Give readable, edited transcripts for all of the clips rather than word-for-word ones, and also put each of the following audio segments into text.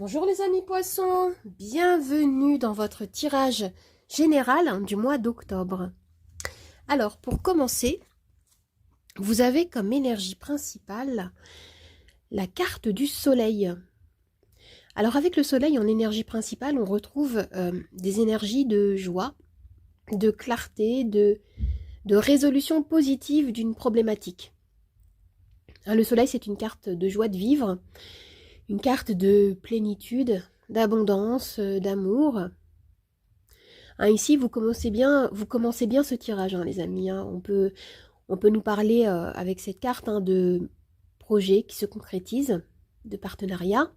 Bonjour les amis poissons, bienvenue dans votre tirage général du mois d'octobre. Alors pour commencer, vous avez comme énergie principale la carte du soleil. Alors avec le soleil en énergie principale, on retrouve des énergies de joie, de clarté, de résolution positive d'une problématique. Le soleil, c'est une carte de joie de vivre, une carte de plénitude, d'abondance, d'amour. Ici, vous commencez bien ce tirage, les amis. On peut nous parler avec cette carte de projets qui se concrétisent, de partenariats,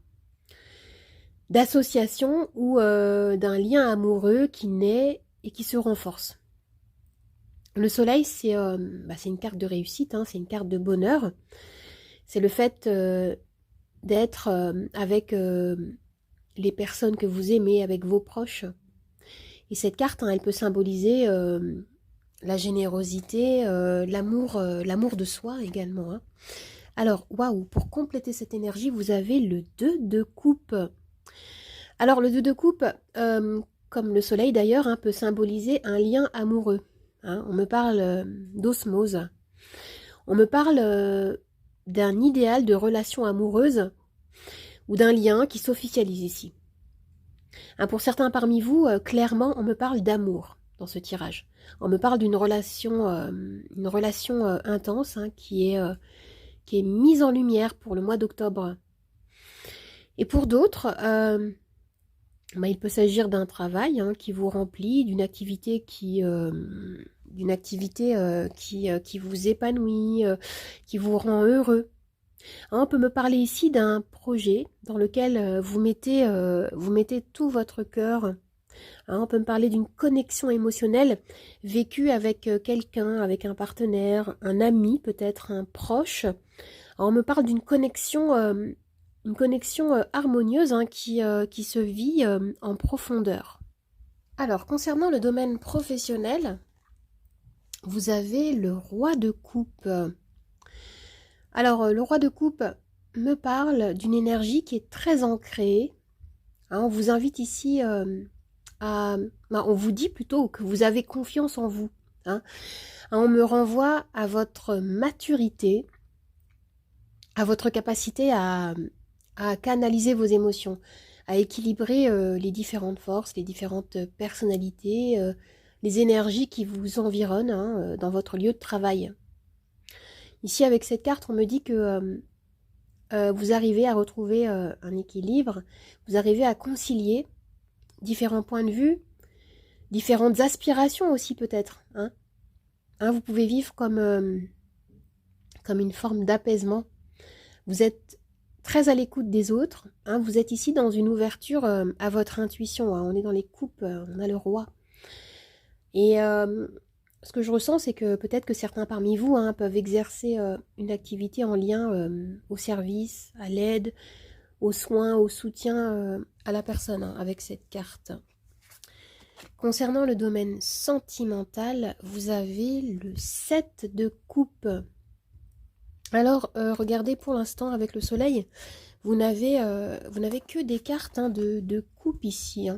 d'associations ou d'un lien amoureux qui naît et qui se renforce. Le soleil, c'est une carte de réussite, c'est une carte de bonheur. C'est le fait d'être avec les personnes que vous aimez, avec vos proches. Et cette carte, elle peut symboliser la générosité, l'amour de soi également. Alors, waouh, pour compléter cette énergie, vous avez le 2 de coupe. Alors, le 2 de coupe, comme le soleil d'ailleurs, peut symboliser un lien amoureux. On me parle d'osmose. On me parle d'un idéal de relation amoureuse ou d'un lien qui s'officialise ici. Pour certains parmi vous, clairement, on me parle d'amour dans ce tirage. On me parle d'une relation, intense qui est mise en lumière pour le mois d'octobre. Et pour d'autres, il peut s'agir d'un travail qui vous remplit, d'une activité qui vous épanouit, qui vous rend heureux. On peut me parler ici d'un projet dans lequel vous mettez tout votre cœur. On peut me parler d'une connexion émotionnelle vécue avec quelqu'un, avec un partenaire, un ami, peut-être un proche. On me parle d'une connexion, harmonieuse qui se vit en profondeur. Alors, concernant le domaine professionnel, vous avez le roi de coupe. Alors, le roi de coupe me parle d'une énergie qui est très ancrée. On vous invite ici on vous dit plutôt que vous avez confiance en vous. On me renvoie à votre maturité, à votre capacité à canaliser vos émotions, à équilibrer les différentes forces, les différentes personnalités, les énergies qui vous environnent dans votre lieu de travail. Ici, avec cette carte, on me dit que vous arrivez à retrouver un équilibre, vous arrivez à concilier différents points de vue, différentes aspirations aussi peut-être. Vous pouvez vivre comme une forme d'apaisement. Vous êtes très à l'écoute des autres. Vous êtes ici dans une ouverture à votre intuition. On est dans les coupes, on a le roi. Et ce que je ressens, c'est que peut-être que certains parmi vous peuvent exercer une activité en lien au service, à l'aide, aux soins, au soutien à la personne avec cette carte. Concernant le domaine sentimental, vous avez le 7 de coupe. Alors, regardez pour l'instant avec le soleil, vous n'avez que des cartes de coupe ici.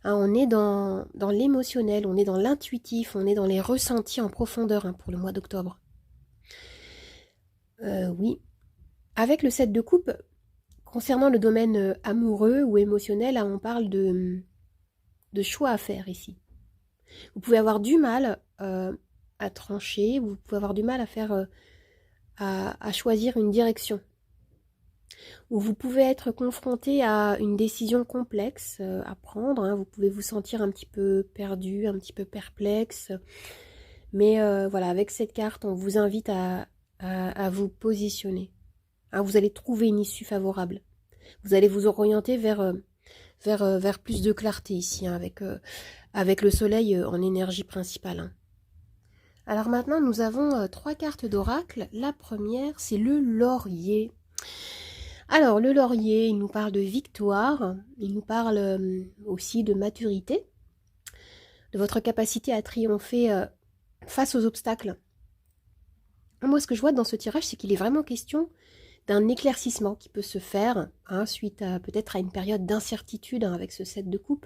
On est dans l'émotionnel, on est dans l'intuitif, on est dans les ressentis en profondeur pour le mois d'octobre. Oui. Avec le 7 de coupe, concernant le domaine amoureux ou émotionnel, on parle de choix à faire ici. Vous pouvez avoir du mal à trancher, vous pouvez avoir du mal à faire à choisir une direction. Ou vous pouvez être confronté à une décision complexe à prendre. Vous pouvez vous sentir un petit peu perdu, un petit peu perplexe. Mais voilà, avec cette carte, on vous invite à vous positionner. Vous allez trouver une issue favorable. Vous allez vous orienter vers plus de clarté ici, avec le soleil en énergie principale. Alors maintenant, nous avons 3 cartes d'oracle. La première, c'est le laurier. Alors, le laurier, il nous parle de victoire, il nous parle aussi de maturité, de votre capacité à triompher face aux obstacles. Moi, ce que je vois dans ce tirage, c'est qu'il est vraiment question d'un éclaircissement qui peut se faire hein, suite à peut-être à une période d'incertitude hein, avec ce 7 de coupe.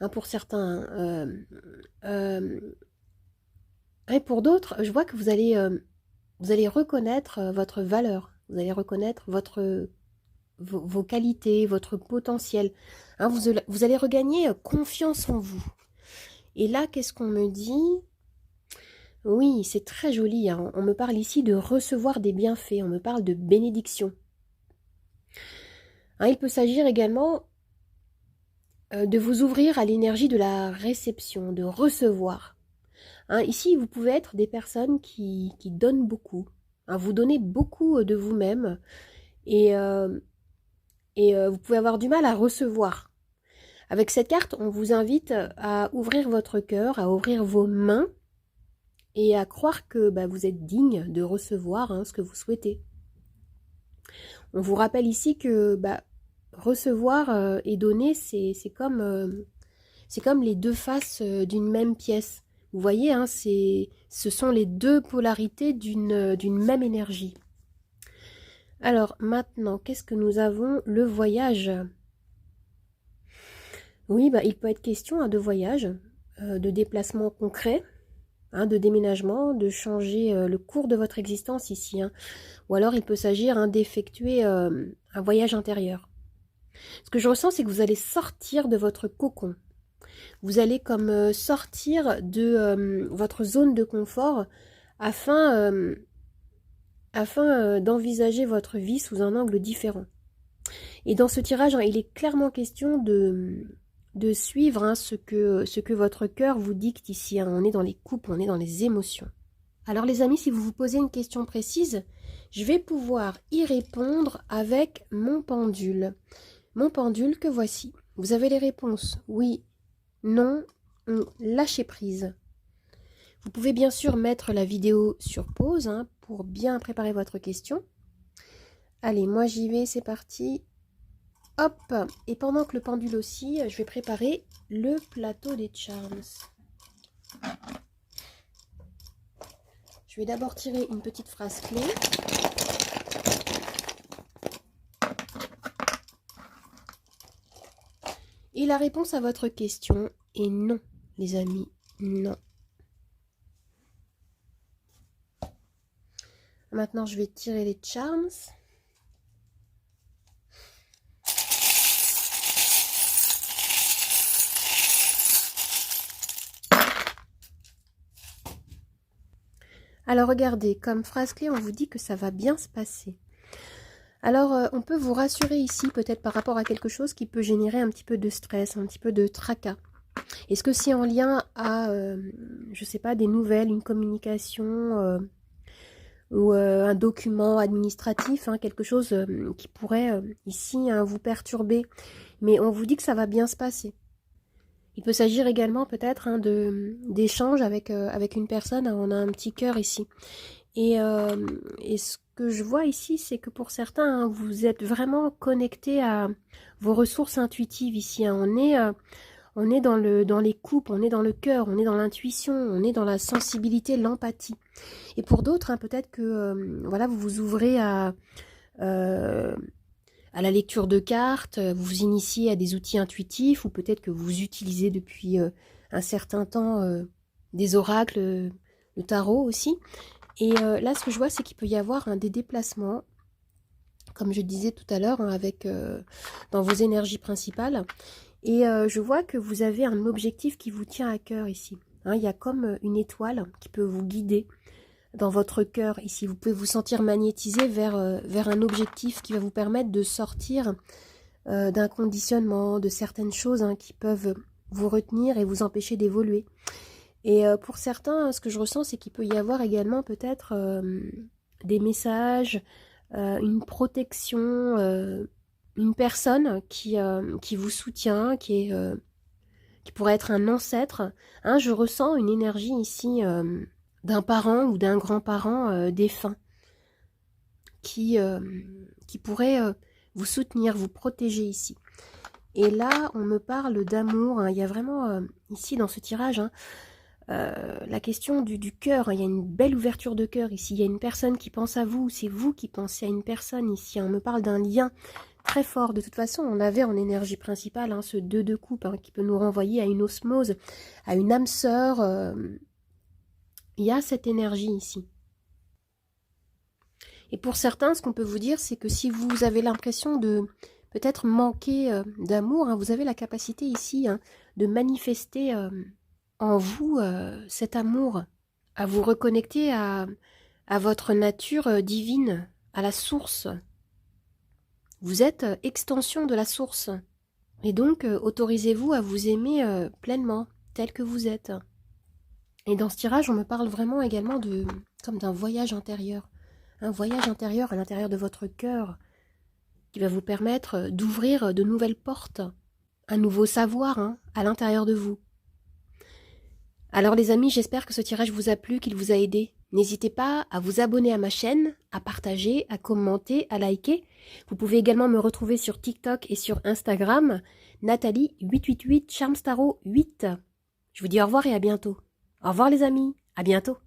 Hein, pour certains. Et pour d'autres, je vois que vous allez reconnaître votre valeur. Vous allez reconnaître vos qualités, votre potentiel. Hein, vous allez regagner confiance en vous. Et là, qu'est-ce qu'on me dit? Oui, c'est très joli. Hein. On me parle ici de recevoir des bienfaits. On me parle de bénédiction. Hein, il peut s'agir également de vous ouvrir à l'énergie de la réception, de recevoir. Hein, ici, vous pouvez être des personnes qui donnent beaucoup. Hein, vous donnez beaucoup de vous-même et vous pouvez avoir du mal à recevoir. Avec cette carte, on vous invite à ouvrir votre cœur, à ouvrir vos mains et à croire que vous êtes digne de recevoir hein, ce que vous souhaitez. On vous rappelle ici que recevoir et donner, c'est comme les deux faces d'une même pièce. Vous voyez, hein, ce sont les deux polarités d'une même énergie. Alors maintenant, qu'est-ce que nous avons? Le voyage. Oui, il peut être question hein, de voyage, de déplacement concret, hein, de déménagement, de changer le cours de votre existence ici. Hein. Ou alors il peut s'agir hein, d'effectuer un voyage intérieur. Ce que je ressens, c'est que vous allez sortir de votre cocon. Vous allez comme sortir de votre zone de confort afin d'envisager votre vie sous un angle différent. Et dans ce tirage, hein, il est clairement question de suivre hein, ce que votre cœur vous dicte ici. Hein. On est dans les couples, on est dans les émotions. Alors les amis, si vous vous posez une question précise, je vais pouvoir y répondre avec mon pendule. Mon pendule que voici. Vous avez les réponses oui, non, ou lâcher prise. Vous pouvez bien sûr mettre la vidéo sur pause hein, pour bien préparer votre question. Allez, moi j'y vais, c'est parti. Hop! Et pendant que le pendule aussi, je vais préparer le plateau des charms. Je vais d'abord tirer une petite phrase clé. Et la réponse à votre question est non, les amis, non. Maintenant, je vais tirer les charms. Alors, regardez, comme phrase clé, on vous dit que ça va bien se passer. Alors, on peut vous rassurer ici, peut-être par rapport à quelque chose qui peut générer un petit peu de stress, un petit peu de tracas. Est-ce que c'est en lien à, je sais pas, des nouvelles, une communication ou un document administratif, hein, quelque chose qui pourrait ici hein, vous perturber. Mais on vous dit que ça va bien se passer. Il peut s'agir également peut-être hein, d'échanges avec une personne. On a un petit cœur ici. Et ce que je vois ici, c'est que pour certains, hein, vous êtes vraiment connectés à vos ressources intuitives ici. Hein. On est dans les coupes, on est dans le cœur, on est dans l'intuition, on est dans la sensibilité, l'empathie. Et pour d'autres, hein, peut-être que voilà, vous vous ouvrez à la lecture de cartes, vous vous initiez à des outils intuitifs, ou peut-être que vous utilisez depuis un certain temps des oracles, le tarot aussi. Et là, ce que je vois, c'est qu'il peut y avoir des déplacements, comme je disais tout à l'heure, hein, avec dans vos énergies principales. Et je vois que vous avez un objectif qui vous tient à cœur ici. Hein, il y a comme une étoile qui peut vous guider dans votre cœur ici. Vous pouvez vous sentir magnétisé vers un objectif qui va vous permettre de sortir d'un conditionnement, de certaines choses hein, qui peuvent vous retenir et vous empêcher d'évoluer. Et pour certains, ce que je ressens, c'est qu'il peut y avoir également peut-être des messages, une protection, une personne qui vous soutient, qui pourrait être un ancêtre. Hein, je ressens une énergie ici d'un parent ou d'un grand-parent défunt qui pourrait vous soutenir, vous protéger ici. Et là, on me parle d'amour. Hein. Il y a vraiment, ici, dans ce tirage, hein, la question du cœur, hein. Il y a une belle ouverture de cœur ici. Il y a une personne qui pense à vous, c'est vous qui pensez à une personne ici. On me parle d'un lien très fort. De toute façon, on avait en énergie principale hein, ce 2 de coupe hein, qui peut nous renvoyer à une osmose, à une âme sœur. Il y a cette énergie ici. Et pour certains, ce qu'on peut vous dire, c'est que si vous avez l'impression de peut-être manquer d'amour, hein, vous avez la capacité ici hein, de manifester en vous cet amour, à vous reconnecter à votre nature divine, à la source. Vous êtes extension de la source. Et donc, autorisez-vous à vous aimer pleinement, tel que vous êtes. Et dans ce tirage, on me parle vraiment également comme d'un voyage intérieur. Un voyage intérieur à l'intérieur de votre cœur qui va vous permettre d'ouvrir de nouvelles portes, un nouveau savoir hein, à l'intérieur de vous. Alors les amis, j'espère que ce tirage vous a plu, qu'il vous a aidé. N'hésitez pas à vous abonner à ma chaîne, à partager, à commenter, à liker. Vous pouvez également me retrouver sur TikTok et sur Instagram, Nathalie888 Charmstaro 8. Je vous dis au revoir et à bientôt. Au revoir les amis, à bientôt.